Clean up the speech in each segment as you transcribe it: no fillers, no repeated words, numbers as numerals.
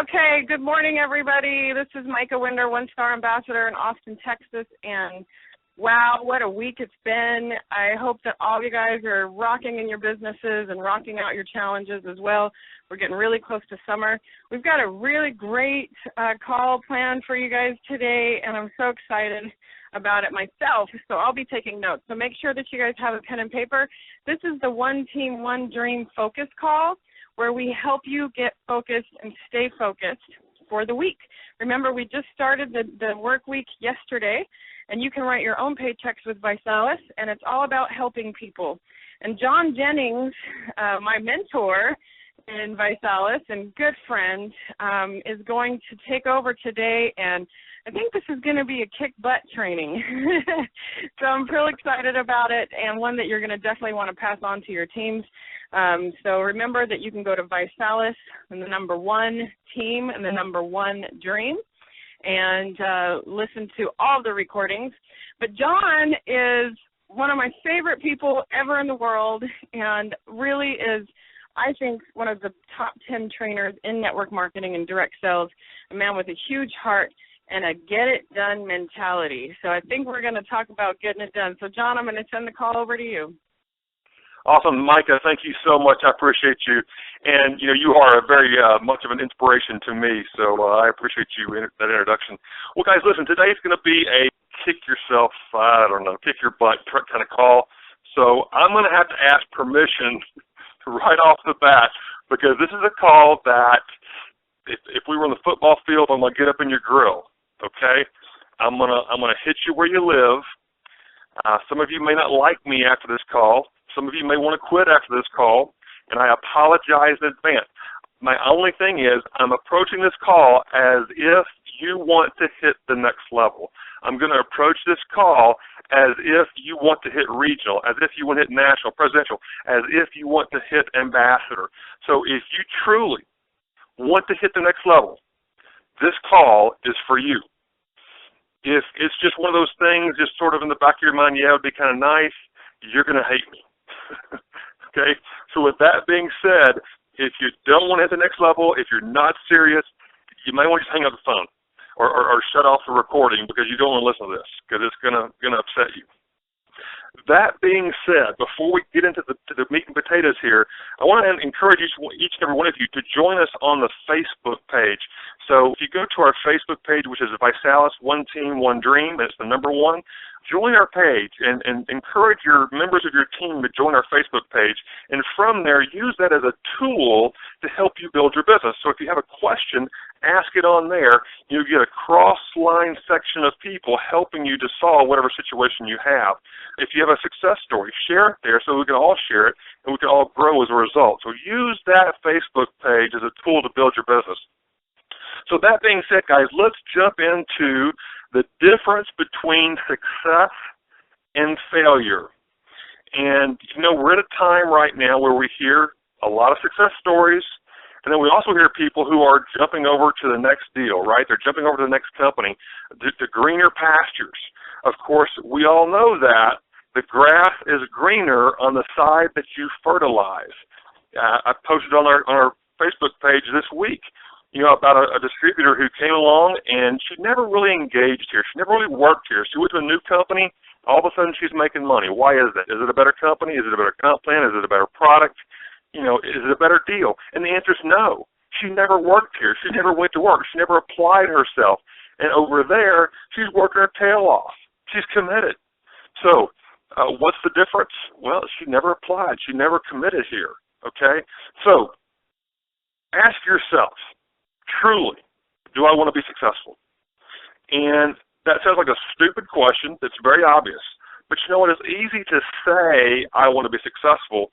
Okay, good morning, everybody. This is Micah Winder, one-star ambassador in Austin, Texas, and wow, what a week it's been. I hope that all of you guys are rocking in your businesses and rocking out your challenges as well. We're getting really close to summer. We've got a really great call planned for you guys today, and I'm so excited about it myself, so I'll be taking notes. So make sure that you guys have a pen and paper. This is the One Team, One Dream focus call, where we help you get focused and stay focused for the week. Remember, we just started the work week yesterday, and you can write your own paychecks with Visalus, and it's all about helping people. And John Jennings, my mentor in Visalus and good friend, is going to take over today, and I think this is going to be a kick-butt training. So I'm really excited about it, and one that you're going to definitely want to pass on to your teams. So remember that you can go to Visalus and the number 1 team and the number 1 dream and listen to all the recordings. But John is one of my favorite people ever in the world and really is, I think, one of the top 10 trainers in network marketing and direct sales, a man with a huge heart and a get-it-done mentality. So I think we're going to talk about getting it done. So, John, I'm going to send the call over to you. Awesome, Micah. Thank you so much. I appreciate you. And, you are a very much of an inspiration to me, so I appreciate you that introduction. Well, guys, listen, today is going to be a kick yourself, kick your butt kind of call. So I'm going to have to ask permission right off the bat because this is a call that if we were on the football field, I'm going to get up in your grill, okay? I'm gonna hit you where you live. Some of you may not like me after this call. Some of you may want to quit after this call, and I apologize in advance. My only thing is I'm approaching this call as if you want to hit the next level. I'm going to approach this call as if you want to hit regional, as if you want to hit national, presidential, as if you want to hit ambassador. So if you truly want to hit the next level, this call is for you. If it's just one of those things, just sort of in the back of your mind, yeah, it would be kind of nice, you're going to hate me. Okay? So with that being said, if you don't want to hit the next level, if you're not serious, you might want to just hang up the phone or shut off the recording because you don't want to listen to this because it's going to upset you. That being said, before we get into the meat and potatoes here, I want to encourage each and every one of you to join us on the Facebook page. So if you go to our Facebook page, which is Visalus One Team, One Dream, and it's the number 1, join our page and encourage your members of your team to join our Facebook page. And from there, use that as a tool to help you build your business. So if you have a question, ask it on there. You get a cross-line section of people helping you to solve whatever situation you have. If you have a success story, share it there so we can all share it and we can all grow as a result. So use that Facebook page as a tool to build your business. So that being said, guys, let's jump into the difference between success and failure. And, we're at a time right now where we hear a lot of success stories, and then we also hear people who are jumping over to the next deal, right? They're jumping over to the next company, the greener pastures. Of course, we all know that the grass is greener on the side that you fertilize. I posted on our Facebook page this week, about a distributor who came along and she never really engaged here. She never really worked here. She went to a new company. All of a sudden she's making money. Why is that? Is it a better company? Is it a better comp plan? Is it a better product? Is it a better deal? And the answer is no. She never worked here. She never went to work. She never applied herself. And over there, she's working her tail off. She's committed. So what's the difference? Well, she never applied. She never committed here. Okay? So ask yourself, truly, do I want to be successful? And that sounds like a stupid question. It's very obvious. But you know what? It's easy to say I want to be successful,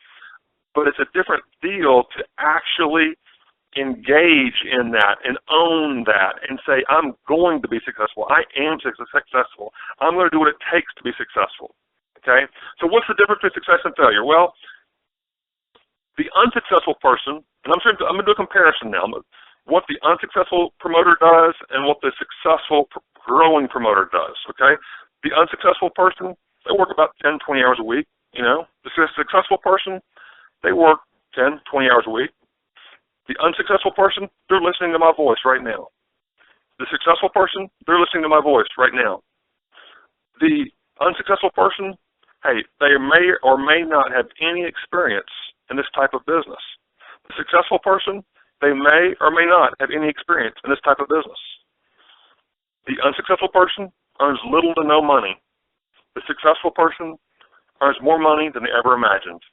but it's a different deal to actually engage in that and own that and say, I'm going to be successful. I am successful. I'm going to do what it takes to be successful. Okay? So what's the difference between success and failure? Well, the unsuccessful person, and I'm going to do a comparison now, what the unsuccessful promoter does and what the successful growing promoter does, okay? The unsuccessful person, they work about 10, 20 hours a week, The successful person, they work 10, 20 hours a week. The unsuccessful person, they're listening to my voice right now. The successful person, they're listening to my voice right now. The unsuccessful person, hey, they may or may not have any experience in this type of business. The successful person, they may or may not have any experience in this type of business. The unsuccessful person earns little to no money. The successful person earns more money than they ever imagined.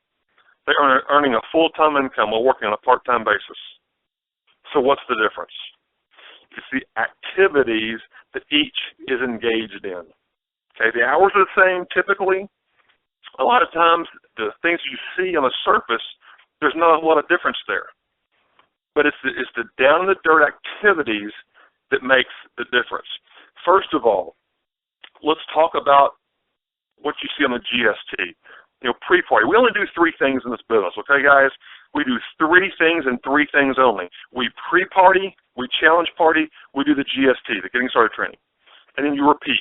They are earning a full-time income while working on a part-time basis. So what's the difference? It's the activities that each is engaged in. Okay, the hours are the same typically. A lot of times, the things you see on the surface, there's not a lot of difference there. But it's the down-in-the-dirt activities that makes the difference. First of all, let's talk about what you see on the GST. Pre-party. We only do 3 things in this business, okay, guys? We do 3 things and 3 things only. We pre-party, we challenge party, we do the GST, the Getting Started Training. And then you repeat.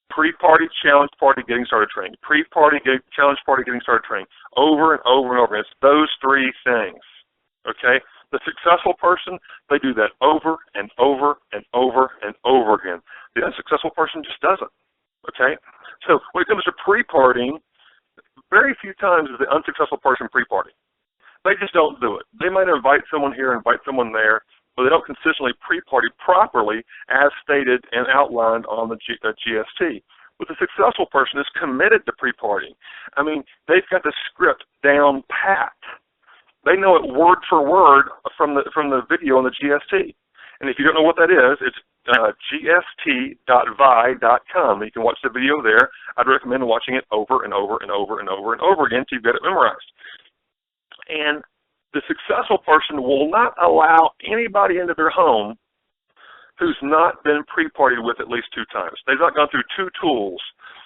Pre-party, challenge party, getting started training. Pre-party, challenge party, getting started training. Over and over and over. It's those 3 things. Okay? The successful person, they do that over and over and over and over again. The unsuccessful person just doesn't. Okay? So when it comes to pre-partying, very few times is the unsuccessful person pre-party. They just don't do it. They might invite someone here, invite someone there, but they don't consistently pre-party properly as stated and outlined on the GST. But the successful person is committed to pre-partying. I mean, they've got the script down pat. They know it word for word from the video on the GST. And if you don't know what that is, it's gst.vi.com. You can watch the video there. I'd recommend watching it over and over and over and over and over again until you get it memorized. And the successful person will not allow anybody into their home who's not been pre-partied with at least 2 times. They've not gone through 2 tools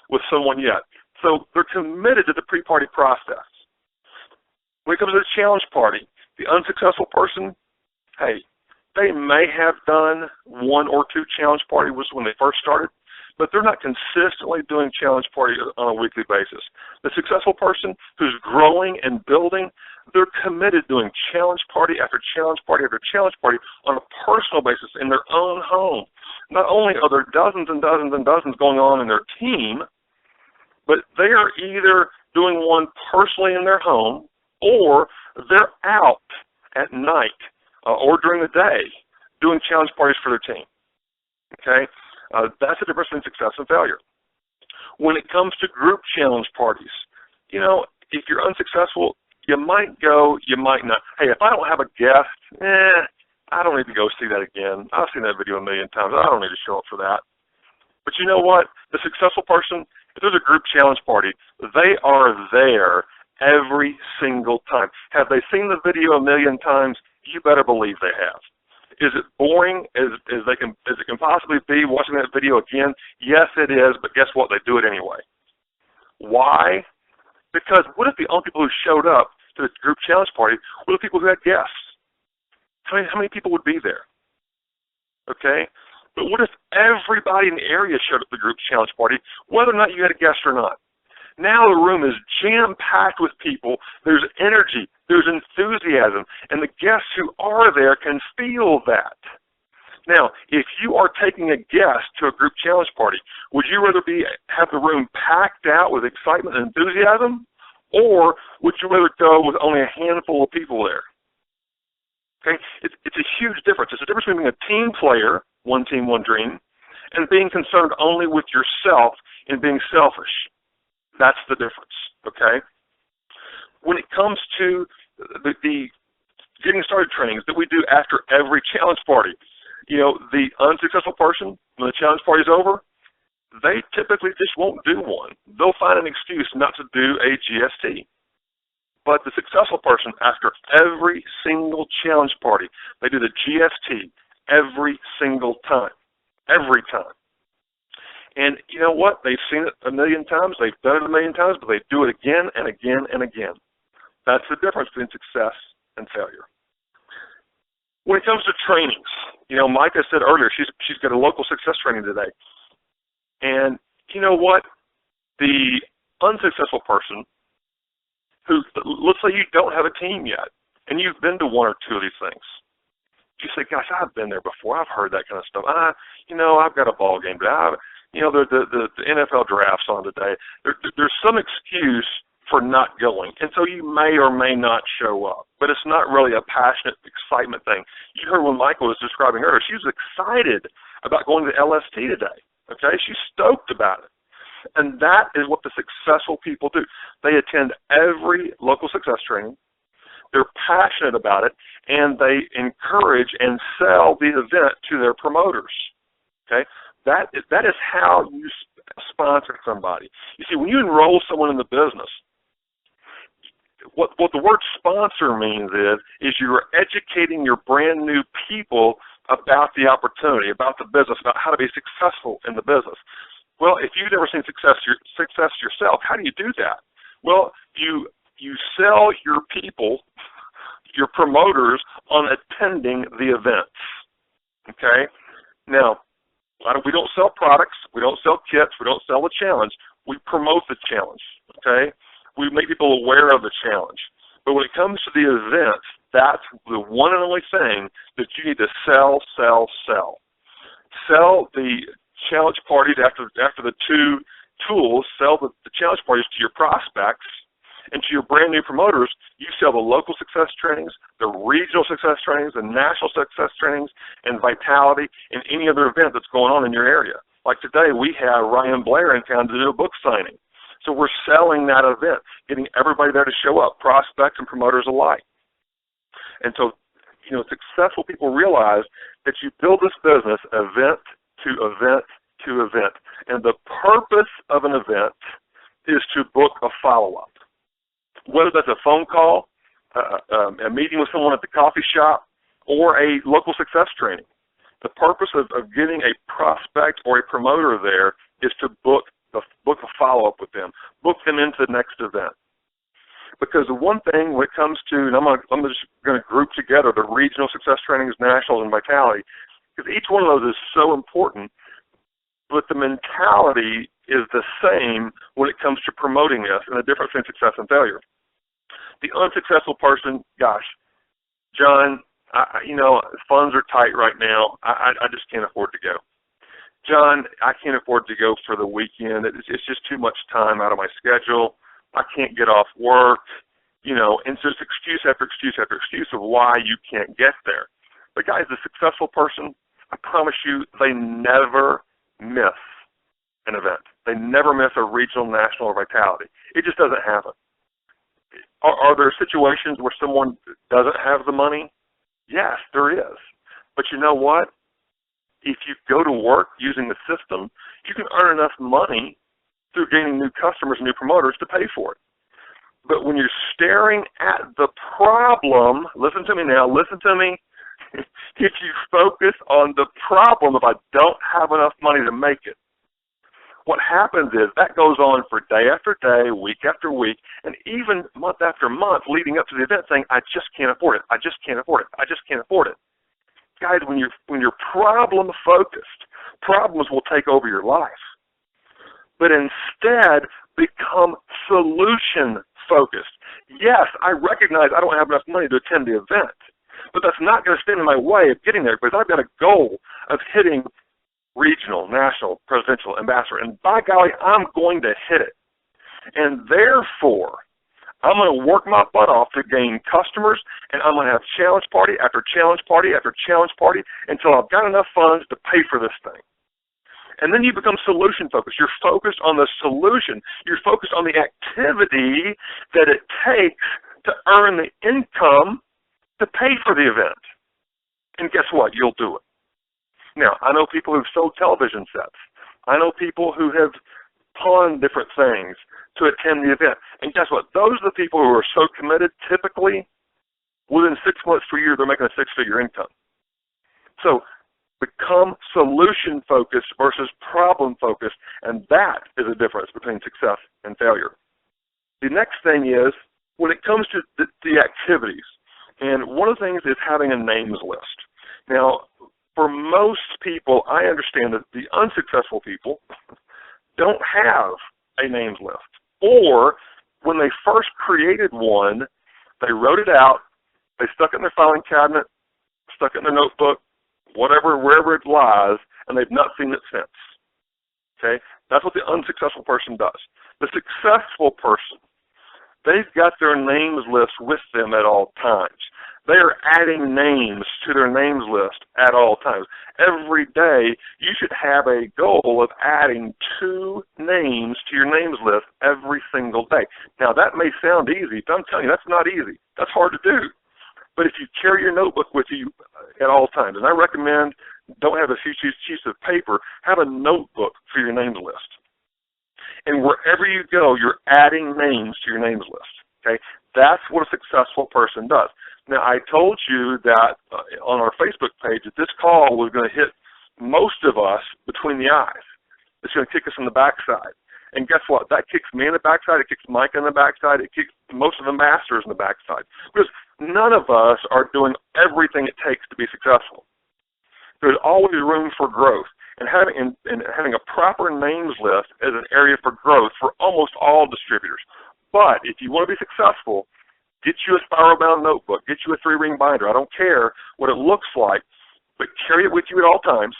with someone yet. So they're committed to the pre-party process. When it comes to the challenge party, the unsuccessful person, hey, they may have done 1 or 2 challenge parties when they first started, but they're not consistently doing challenge party on a weekly basis. The successful person who's growing and building, they're committed doing challenge party after challenge party after challenge party on a personal basis in their own home. Not only are there dozens and dozens and dozens going on in their team, but they are either doing one personally in their home or they're out at night or during the day doing challenge parties for their team. Okay? That's the difference between success and failure. When it comes to group challenge parties, if you're unsuccessful, you might go, you might not. Hey, if I don't have a guest, I don't need to go see that again. I've seen that video 1 million times. I don't need to show up for that. But you know what? The successful person, if there's a group challenge party, they are there every single time. Have they seen the video 1 million times? You better believe they have. Is it boring as it can possibly be watching that video again? Yes, it is, but guess what? They do it anyway. Why? Because what if the only people who showed up to the group challenge party were the people who had guests? How many people would be there? Okay? But what if everybody in the area showed up to the group challenge party, whether or not you had a guest or not? Now the room is jam-packed with people. There's energy. There's enthusiasm. And the guests who are there can feel that. Now, if you are taking a guest to a group challenge party, would you rather have the room packed out with excitement and enthusiasm, or would you rather go with only a handful of people there? Okay, it's a huge difference. It's a difference between being a team player, one team, one dream, and being concerned only with yourself and being selfish. That's the difference. Okay. When it comes to the getting started trainings that we do after every challenge party, the unsuccessful person, when the challenge party is over, they typically just won't do one. They'll find an excuse not to do a GST. But the successful person, after every single challenge party, they do the GST every single time. Every time. And you know what? They've seen it 1 million times. They've done it 1 million times, but they do it again and again and again. That's the difference between success and failure. When it comes to trainings, Micah said earlier, she's got a local success training today. And you know what? The unsuccessful person who, let's say you don't have a team yet, and you've been to one or two of these things. You say, gosh, I've been there before. I've heard that kind of stuff. I've got a ball game today. The NFL draft's on today. There's some excuse for not going, and so you may or may not show up. But it's not really a passionate excitement thing. You heard when Michael was describing her. She was excited about going to LST today. Okay, she's stoked about it. And that is what the successful people do. They attend every local success training. They're passionate about it, and they encourage and sell the event to their promoters. Okay, that is how you sponsor somebody. You see, when you enroll someone in the business, what the word sponsor means is you're educating your brand new people about the opportunity, about the business, about how to be successful in the business. Well, if you've never seen success yourself, how do you do that? Well, you sell your people, your promoters, on attending the events. Okay? Now, we don't sell products, we don't sell kits, we don't sell the challenge. We promote the challenge. Okay? We make people aware of the challenge. But when it comes to the events, that's the one and only thing that you need to sell. Sell the challenge parties after the two tools. Sell the challenge parties to your prospects and to your brand new promoters. You sell the local success trainings, the regional success trainings, the national success trainings, and Vitality, and any other event that's going on in your area. Like today, we have Ryan Blair in town to do a book signing. So we're selling that event, getting everybody there to show up, prospects and promoters alike. And so, successful people realize that you build this business event to event to event. And the purpose of an event is to book a follow-up. Whether that's a phone call, a meeting with someone at the coffee shop, or a local success training. The purpose of getting a prospect or a promoter there is to book a follow-up with them, book them into the next event. Because the one thing when it comes to, and I'm just going to group together the regional success trainings, nationals, and Vitality, because each one of those is so important, but the mentality is the same when it comes to promoting this, and the difference between success and failure. The unsuccessful person, gosh, John, funds are tight right now. I just can't afford to go. John, I can't afford to go for the weekend. It's just too much time out of my schedule. I can't get off work, and it's just excuse after excuse after excuse of why you can't get there. But guys, the successful person, I promise you, they never miss an event. They never miss a regional, national, or Vitality. It just doesn't happen. Are there situations where someone doesn't have the money? Yes, there is. But you know what? If you go to work using the system, you can earn enough money through gaining new customers and new promoters to pay for it. But when you're staring at the problem, listen to me now, listen to me. If you focus on the problem of I don't have enough money to make it, what happens is that goes on for day after day, week after week, and even month after month leading up to the event saying, I just can't afford it, I just can't afford it, I just can't afford it. Guys, when you're problem focused, problems will take over your life. But instead, become solution focused. Yes, I recognize I don't have enough money to attend the event, but that's not going to stand in my way of getting there because I've got a goal of hitting regional, national, presidential, ambassador, and by golly, I'm going to hit it. And therefore, I'm going to work my butt off to gain customers, and I'm going to have challenge party after challenge party after challenge party until I've got enough funds to pay for this thing. And then you become solution focused. You're focused on the solution. You're focused on the activity that it takes to earn the income to pay for the event. And guess what? You'll do it. Now, I know people who've sold television sets. I know people who have pawned different things to attend the event. And guess what? Those are the people who are so committed, typically, within 6 months to a year, they're making a six-figure income. So become solution-focused versus problem-focused, and that is the difference between success and failure. The next thing is, when it comes to the activities, and one of the things is having a names list. Now, for most people, I understand that the unsuccessful people don't have a names list. Or when they first created one, they wrote it out, They stuck it in their filing cabinet, stuck it in their notebook, whatever, wherever it lies, and they've not seen it since. Okay? That's what the unsuccessful person does. The successful person, they've got their names list with them at all times. They are adding names to their names list at all times. Every day, you should have a goal of adding 2 names to your names list every single day. Now, that may sound easy, but I'm telling you, that's not easy. That's hard to do. But if you carry your notebook with you at all times, and I recommend don't have a few sheets of paper, have a notebook for your names list. And wherever you go, you're adding names to your names list. Okay? That's what a successful person does. Now, I told you that on our Facebook page that this call was going to hit most of us between the eyes. It's going to kick us in the backside. And guess what? That kicks me in the backside. It kicks Mike in the backside. It kicks most of the masters in the backside. Because none of us are doing everything it takes to be successful. There's always room for growth. And having a proper names list is an area for growth for almost all distributors. But if you want to be successful, get you a spiral-bound notebook. Get you a 3-ring binder. I don't care what it looks like, but carry it with you at all times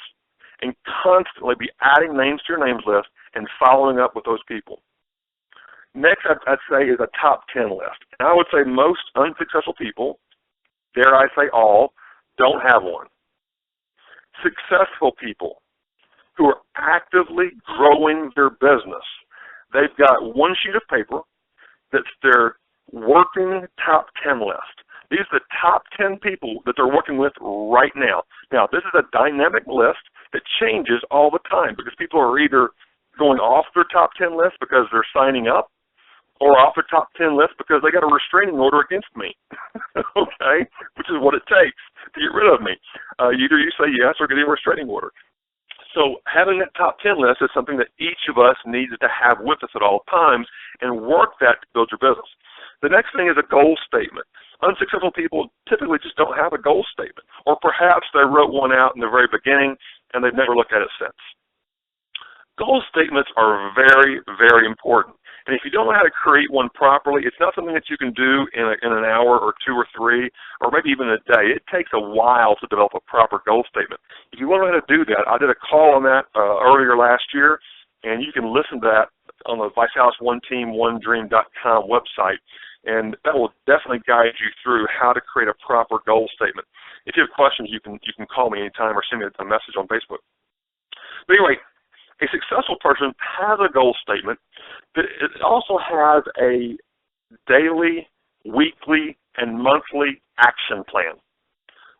and constantly be adding names to your names list and following up with those people. Next, I'd say, is a top 10 list. And I would say most unsuccessful people, dare I say all, don't have one. Successful people who are actively growing their business, they've got one sheet of paper that's their working top 10 list. These are the top 10 people that they're working with right now. Now, this is a dynamic list that changes all the time because people are either going off their top 10 list because they're signing up or off their top 10 list because they got a restraining order against me, okay, which is what it takes to get rid of me. Either you say yes or get a restraining order. So having that top 10 list is something that each of us needs to have with us at all times and work that to build your business. The next thing is a goal statement. Unsuccessful people typically just don't have a goal statement, or perhaps they wrote one out in the very beginning and they've never looked at it since. Goal statements are very, very important. And if you don't know how to create one properly, it's not something that you can do in an hour or 2 or 3 or maybe even a day. It takes a while to develop a proper goal statement. If you want to know how to do that, I did a call on that earlier last year, and you can listen to that on the VisalusOneTeamOneDream.com website, and that will definitely guide you through how to create a proper goal statement. If you have questions, you can call me anytime or send me a message on Facebook. But anyway, a successful person has a goal statement, but it also has a daily, weekly, and monthly action plan.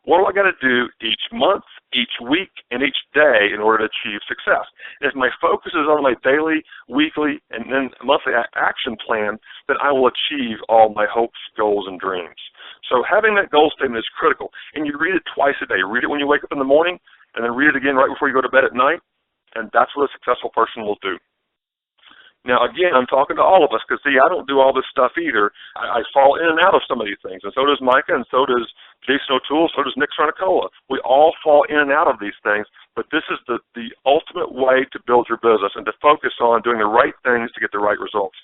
What do I got to do each month, each week, and each day in order to achieve success? And if my focus is on my daily, weekly, and then monthly action plan, then I will achieve all my hopes, goals, and dreams. So having that goal statement is critical. And you read it twice a day. Read it when you wake up in the morning, and then read it again right before you go to bed at night. And that's what a successful person will do. Now, again, I'm talking to all of us because, see, I don't do all this stuff either. I fall in and out of some of these things, and so does Micah, and so does Jason O'Toole, so does Nick Stranicola. We all fall in and out of these things, but this is the ultimate way to build your business and to focus on doing the right things to get the right results.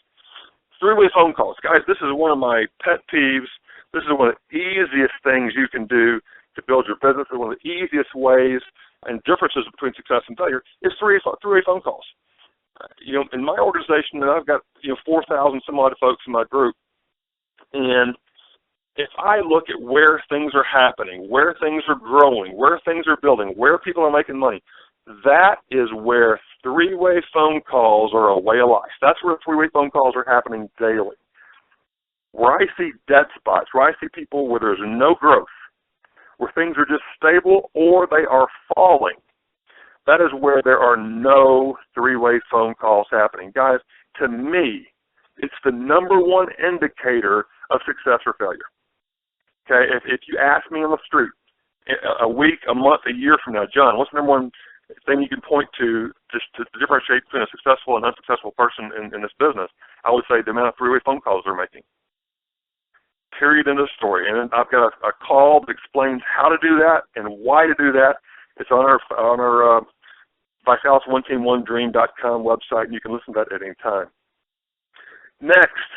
3-way phone calls. Guys, this is one of my pet peeves. This is one of the easiest things you can do to build your business. It's one of the easiest ways and differences between success and failure is 3-way phone calls. In my organization, I've got 4,000 some odd folks in my group, and if I look at where things are happening, where things are growing, where things are building, where people are making money, that is where 3-way phone calls are a way of life. That's where 3-way phone calls are happening daily. Where I see dead spots, where I see people where there's no growth, where things are just stable or they are falling, that is where there are no 3-way phone calls happening. Guys, to me, it's the number one indicator of success or failure. Okay, if you ask me on the street a week, a month, a year from now, John, what's the number one thing you can point to just to differentiate between a successful and unsuccessful person in this business? I would say the amount of 3-way phone calls they're making. Period, end of story. And I've got a call that explains how to do that and why to do that. It's on our VisalusOneTeamOneDream.com website, and you can listen to that at any time. Next,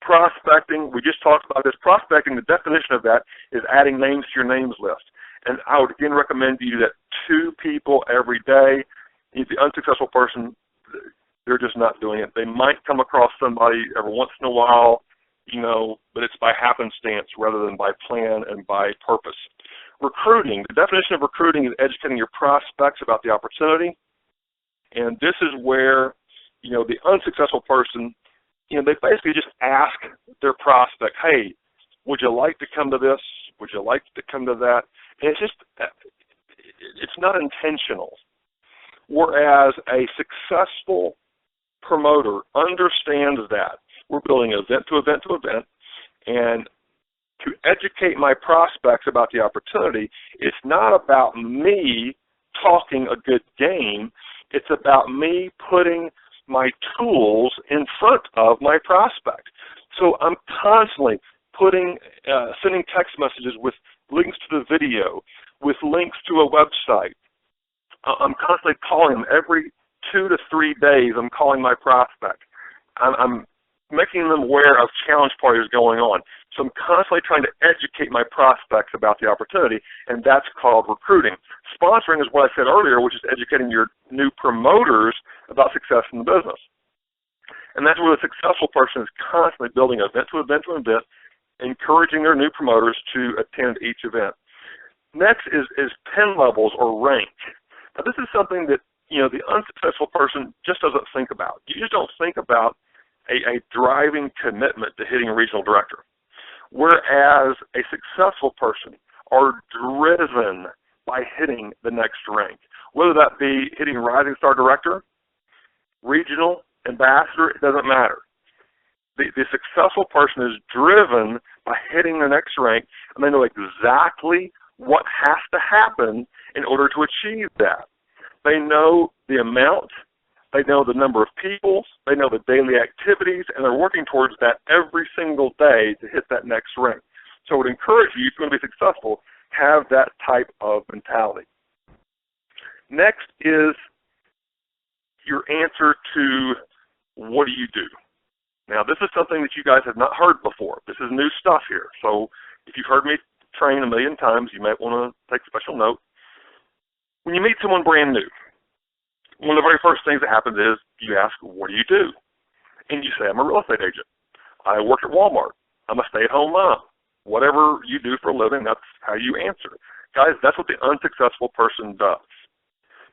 Prospecting, we just talked about this. Prospecting, the definition of that is adding names to your names list. And I would again recommend to you that 2 people every day. If the unsuccessful person, they're just not doing it. They might come across somebody every once in a while, but it's by happenstance rather than by plan and by purpose. Recruiting, the definition of recruiting is educating your prospects about the opportunity. And this is where, the unsuccessful person, they basically just ask their prospect, hey, would you like to come to this? Would you like to come to that? And it's not intentional. Whereas a successful promoter understands that we're building event to event to event, and to educate my prospects about the opportunity, it's not about me talking a good game. It's about me putting my tools in front of my prospect. So I'm constantly sending text messages with links to the video, with links to a website. I'm constantly calling them every 2 to 3 days. I'm calling my prospect. I'm making them aware of challenge parties going on. So I'm constantly trying to educate my prospects about the opportunity, and that's called recruiting. Sponsoring is what I said earlier, which is educating your new promoters about success in the business. And that's where the successful person is constantly building event to event to event, encouraging their new promoters to attend each event. Next is pen levels or rank. Now, this is something that, the unsuccessful person just doesn't think about. You just don't think about a driving commitment to hitting a regional director. Whereas a successful person are driven by hitting the next rank, whether that be hitting Rising Star Director, Regional, Ambassador, it doesn't matter. The successful person is driven by hitting the next rank, and they know exactly what has to happen in order to achieve that. They know the amount, they know the number of people, they know the daily activities, and they're working towards that every single day to hit that next rank. So I would encourage you, if you're going to be successful, have that type of mentality. Next is your answer to what do you do? Now, this is something that you guys have not heard before. This is new stuff here. So if you've heard me train a million times, you might want to take special note. When you meet someone brand new, one of the very first things that happens is you ask, what do you do? And you say, I'm a real estate agent. I work at Walmart. I'm a stay-at-home mom. Whatever you do for a living, that's how you answer. Guys, that's what the unsuccessful person does.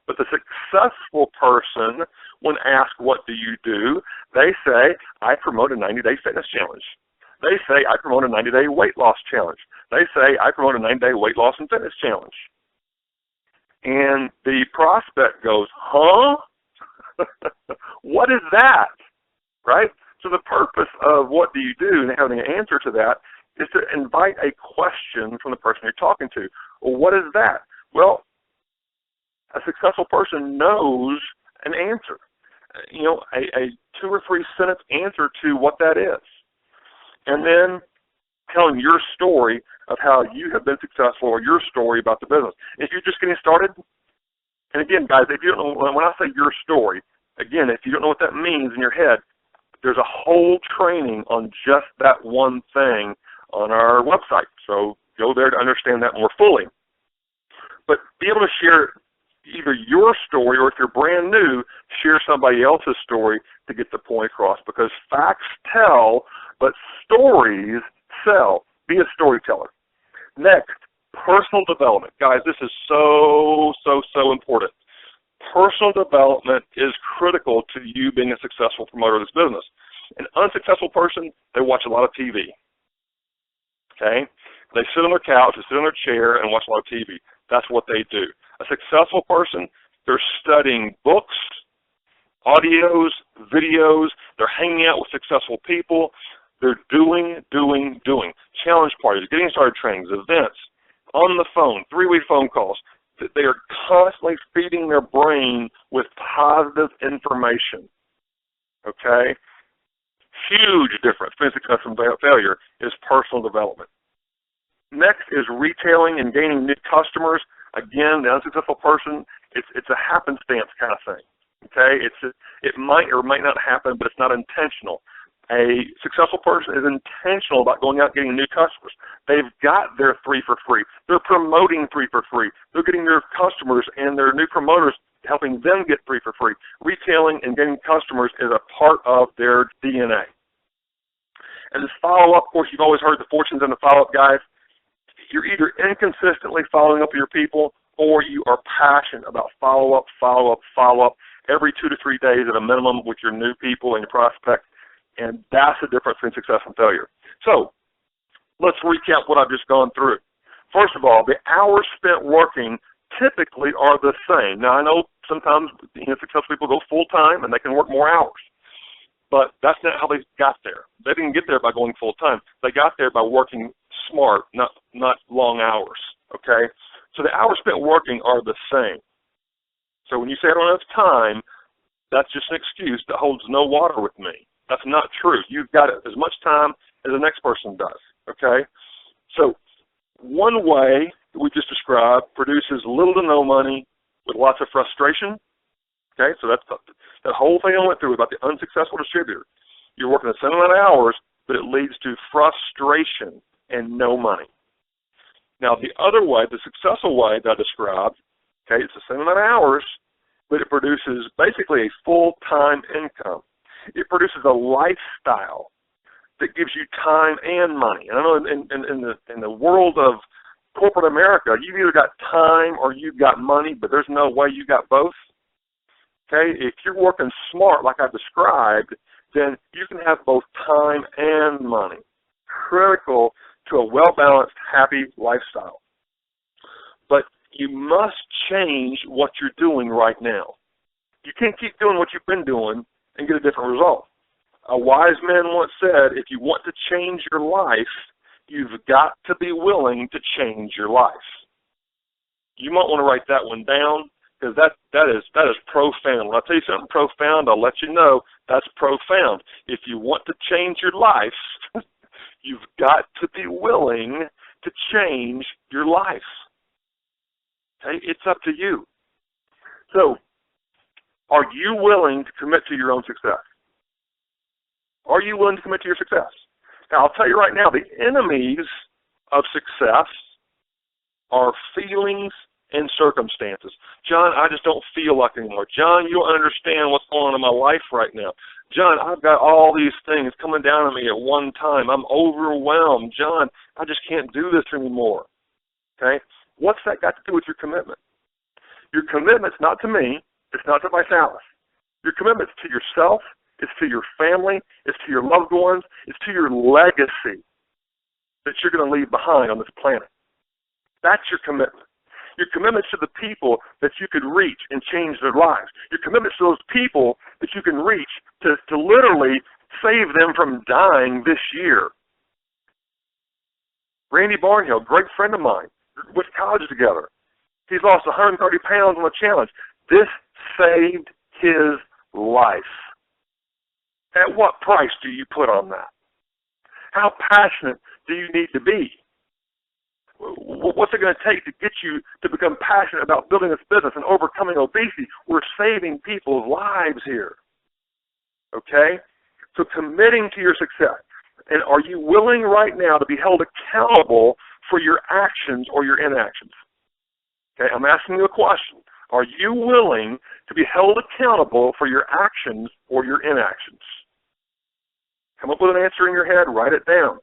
But the successful person, when asked, what do you do, they say, I promote a 90-day fitness challenge. They say, I promote a 90-day weight loss challenge. They say, I promote a 90-day weight loss and fitness challenge. And the prospect goes, huh? What is that? Right? So the purpose of what do you do and having an answer to that is to invite a question from the person you're talking to. Well, what is that? Well, a successful person knows an answer. A 2 or 3 sentence answer to what that is. And then telling your story of how you have been successful or your story about the business. If you're just getting started, and again, guys, if you don't know, when I say your story, again, if you don't know what that means in your head, there's a whole training on just that one thing on our website. So go there to understand that more fully. But be able to share either your story or if you're brand new, share somebody else's story to get the point across because facts tell, but stories sell. Be a storyteller. Next, personal development. Guys, this is so important. Personal development is critical to you being a successful promoter of this business. An unsuccessful person, they watch a lot of TV. Okay? They sit on their couch, they sit on their chair, and watch a lot of TV. That's what they do. A successful person, they're studying books, audios, videos. They're hanging out with successful people. They're doing. Challenge parties, getting started trainings, events, on the phone, 3-way phone calls. They are constantly feeding their brain with positive information. Okay? Huge difference between success and failure is personal development. Next is retailing and gaining new customers. Again, the unsuccessful person, it's a happenstance kind of thing. Okay? It might or might not happen, but it's not intentional. A successful person is intentional about going out and getting new customers. They've got their 3 for free. They're promoting 3 for free. They're getting their customers and their new promoters, helping them get 3 for free. Retailing and getting customers is a part of their DNA. And this follow-up, of course, you've always heard the fortunes in the follow-up, guys. You're either inconsistently following up with your people, or you are passionate about follow-up every 2 to 3 days at a minimum with your new people and your prospects. And that's the difference between success and failure. So let's recap what I've just gone through. First of all, the hours spent working typically are the same. Now, I know sometimes successful people go full-time and they can work more hours. But that's not how they got there. They didn't get there by going full-time. They got there by working smart, not long hours, okay? So the hours spent working are the same. So when you say I don't have time, that's just an excuse that holds no water with me. That's not true. You've got as much time as the next person does, okay? So one way that we just described produces little to no money with lots of frustration, okay? So that's that whole thing I went through about the unsuccessful distributor. You're working the same amount of hours, but it leads to frustration and no money. Now, the other way, the successful way that I described, okay, it's the same amount of hours, but it produces basically a full-time income. It produces a lifestyle that gives you time and money. And I know in the world of corporate America, you've either got time or you've got money, but there's no way you got both. Okay, if you're working smart like I described, then you can have both time and money. Critical to a well-balanced, happy lifestyle. But you must change what you're doing right now. You can't keep doing what you've been doing and get a different result. A wise man once said, if you want to change your life, you've got to be willing to change your life. You might want to write that one down, because that is profound. When I tell you something profound, I'll let you know that's profound. If you want to change your life, you've got to be willing to change your life. Okay? It's up to you. So, are you willing to commit to your own success? Are you willing to commit to your success? Now, I'll tell you right now, the enemies of success are feelings and circumstances. John, I just don't feel like it anymore. John, you don't understand what's going on in my life right now. John, I've got all these things coming down on me at one time. I'm overwhelmed. John, I just can't do this anymore. Okay? What's that got to do with your commitment? Your commitment's not to me. It's not to Visalus. Your commitment's to yourself. It's to your family. It's to your loved ones. It's to your legacy that you're going to leave behind on this planet. That's your commitment. Your commitment to the people that you could reach and change their lives. Your commitment to those people that you can reach to literally save them from dying this year. Randy Barnhill, great friend of mine, went to college together. He's lost 130 pounds on a challenge. This saved his life. At what price do you put on that? How passionate do you need to be? What's it going to take to get you to become passionate about building this business and overcoming obesity? We're saving people's lives here. Okay? So committing to your success. And are you willing right now to be held accountable for your actions or your inactions? Okay, I'm asking you a question. Are you willing to be held accountable for your actions or your inactions? Come up with an answer in your head, write it down.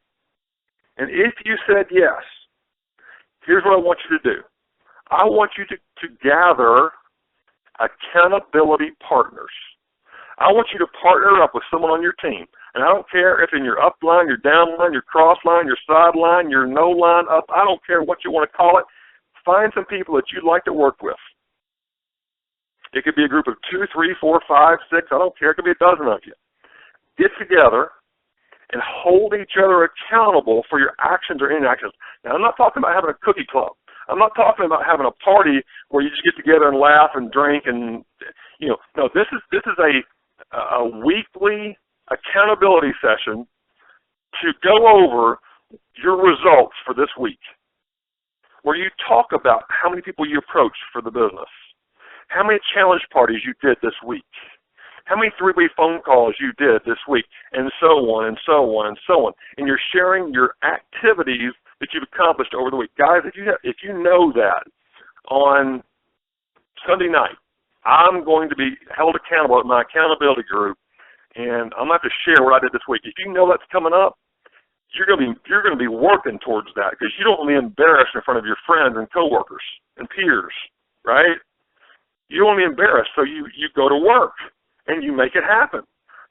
And if you said yes, here's what I want you to do. I want you to gather accountability partners. I want you to partner up with someone on your team. And I don't care if in your upline, your downline, your crossline, your sideline, your no line up, I don't care what you want to call it. Find some people that you'd like to work with. It could be a group of 2, 3, 4, 5, 6, I don't care. It could be a dozen of you. Get together and hold each other accountable for your actions or inactions. Now, I'm not talking about having a cookie club. I'm not talking about having a party where you just get together and laugh and drink and, no, this is a weekly accountability session to go over your results for this week, where you talk about how many people you approached for the business, how many challenge parties you did this week, how many three-way phone calls you did this week, and so on and so on and so on. And you're sharing your activities that you've accomplished over the week. Guys, if you know that on Sunday night, I'm going to be held accountable at my accountability group, and I'm going to have to share what I did this week. If you know that's coming up, you're going to be working towards that, because you don't want to be embarrassed in front of your friends and coworkers and peers, right? You don't want to be embarrassed, so you go to work and you make it happen.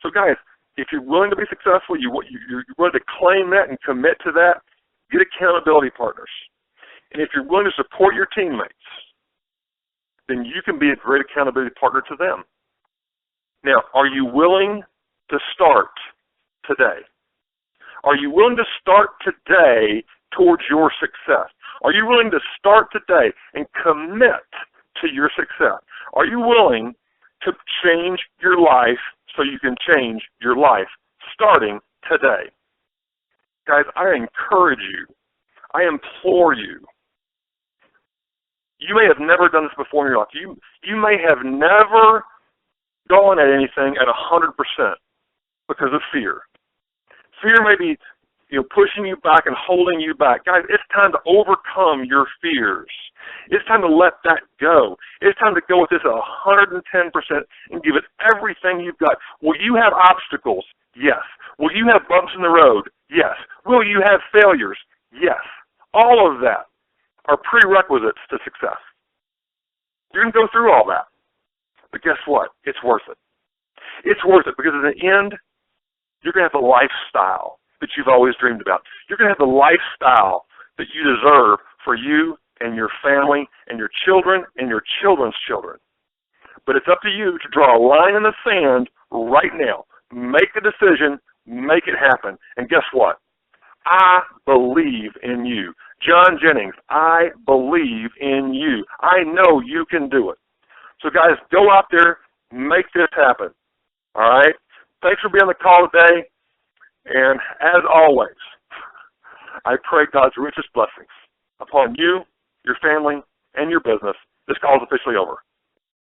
So guys, if you're willing to be successful, you're willing to claim that and commit to that, get accountability partners. And if you're willing to support your teammates, then you can be a great accountability partner to them. Now, are you willing to start today? Are you willing to start today towards your success? Are you willing to start today and commit to your success? Are you willing to change your life so you can change your life starting today? Guys, I encourage you. I implore you. You may have never done this before in your life. You may have never gone at anything at 100% because of fear. Fear may be, pushing you back and holding you back. Guys, it's time to overcome your fears. It's time to let that go. It's time to go with this 110% and give it everything you've got. Will you have obstacles? Yes. Will you have bumps in the road? Yes. Will you have failures? Yes. All of that are prerequisites to success. You're going to go through all that. But guess what? It's worth it. It's worth it, because in the end, you're going to have the lifestyle that you've always dreamed about. You're going to have the lifestyle that you deserve for you and your family and your children and your children's children. But it's up to you to draw a line in the sand right now. Make the decision. Make it happen. And guess what? I believe in you. John Jennings, I believe in you. I know you can do it. So guys, go out there, make this happen. All right? Thanks for being on the call today. And as always, I pray God's richest blessings upon you, your family, and your business. This call is officially over.